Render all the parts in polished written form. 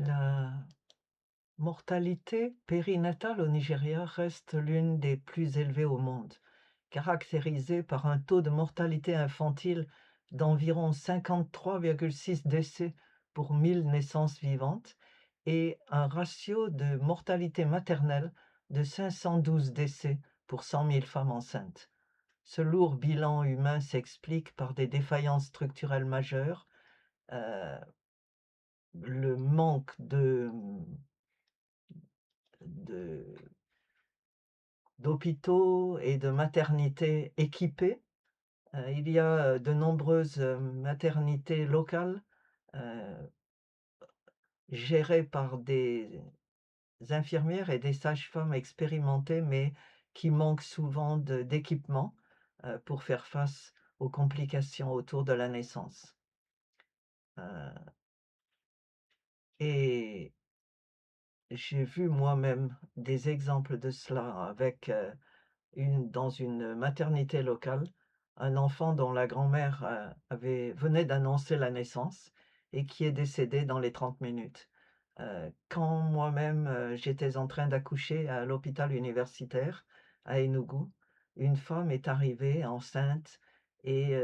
La mortalité périnatale au Nigeria reste l'une des plus élevées au monde, caractérisée par un taux de mortalité infantile d'environ 53,6 décès pour 1000 naissances vivantes et un ratio de mortalité maternelle de 512 décès pour 100 000 femmes enceintes. Ce lourd bilan humain s'explique par des défaillances structurelles majeures, euh, le manque de d'hôpitaux et de maternités équipés. Il y a de nombreuses maternités locales euh, gérées par des infirmières et des sages-femmes expérimentées, mais qui manquent souvent d'équipement pour faire face aux complications autour de la naissance. Euh, et j'ai vu moi-même des exemples de cela avec dans une maternité locale, un enfant dont la grand-mère venait d'annoncer la naissance et qui est décédé dans les 30 minutes. Quand moi-même j'étais en train d'accoucher à l'hôpital universitaire à Enugu, une femme est arrivée enceinte et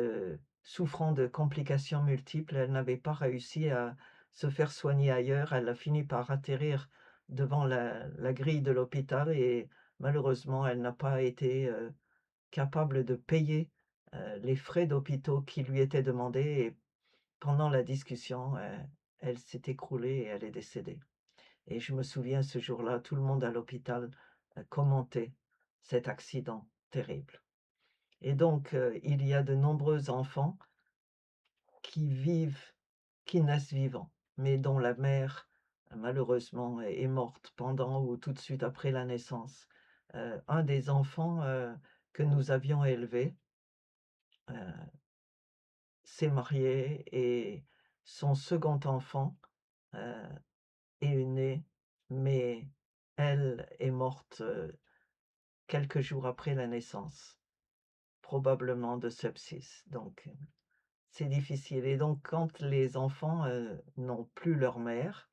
souffrant de complications multiples. Elle n'avait pas réussi à se faire soigner ailleurs. Elle a fini par atterrir devant la grille de l'hôpital et malheureusement, elle n'a pas été capable de payer les frais d'hôpitaux qui lui étaient demandés et pendant la discussion, elle s'est écroulée et elle est décédée. Et je me souviens ce jour-là, tout le monde à l'hôpital commentait cet accident terrible. Et donc, il y a de nombreux enfants qui vivent, qui naissent vivants, mais dont la mère, malheureusement, est morte pendant ou tout de suite après la naissance. Un des enfants que nous avions élevé s'est marié et son second enfant euh, est né, mais elle est morte quelques jours après la naissance, probablement de sepsis. Donc, c'est difficile. Et donc, quand les enfants n'ont plus leur mère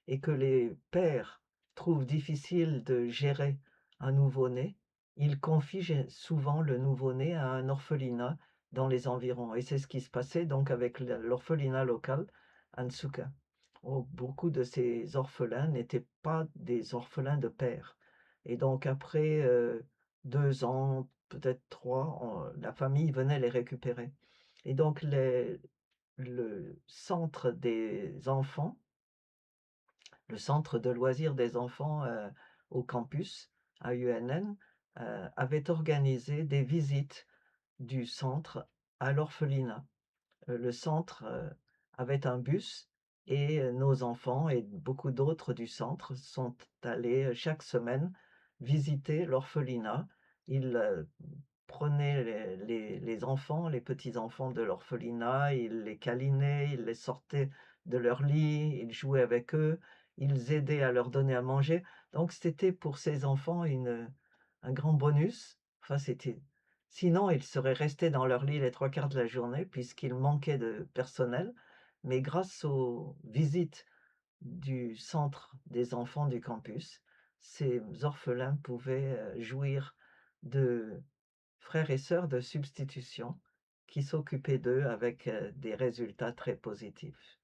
et que les pères trouvent difficile de gérer un nouveau-né, ils confient souvent le nouveau-né à un orphelinat dans les environs. Et c'est ce qui se passait donc avec l'orphelinat local, à Nsukka. Beaucoup de ces orphelins n'étaient pas des orphelins de père. Et donc après 2 ans, peut-être 3, la famille venait les récupérer. Et donc le centre des enfants, le centre de loisirs des enfants au campus, à UNN, avait organisé des visites du centre à l'orphelinat. Le centre avait un bus et nos enfants et beaucoup d'autres du centre sont allés chaque semaine visiter l'orphelinat. Ils prenaient les enfants, les petits-enfants de l'orphelinat, ils les câlinaient, ils les sortaient de leur lit, ils jouaient avec eux, ils aidaient à leur donner à manger. Donc c'était pour ces enfants un grand bonus. Enfin, sinon, ils seraient restés dans leur lit les 3 quarts de la journée puisqu'il manquait de personnel. Mais grâce aux visites du centre des enfants du campus, ces orphelins pouvaient jouir de frères et sœurs de substitution qui s'occupaient d'eux avec des résultats très positifs.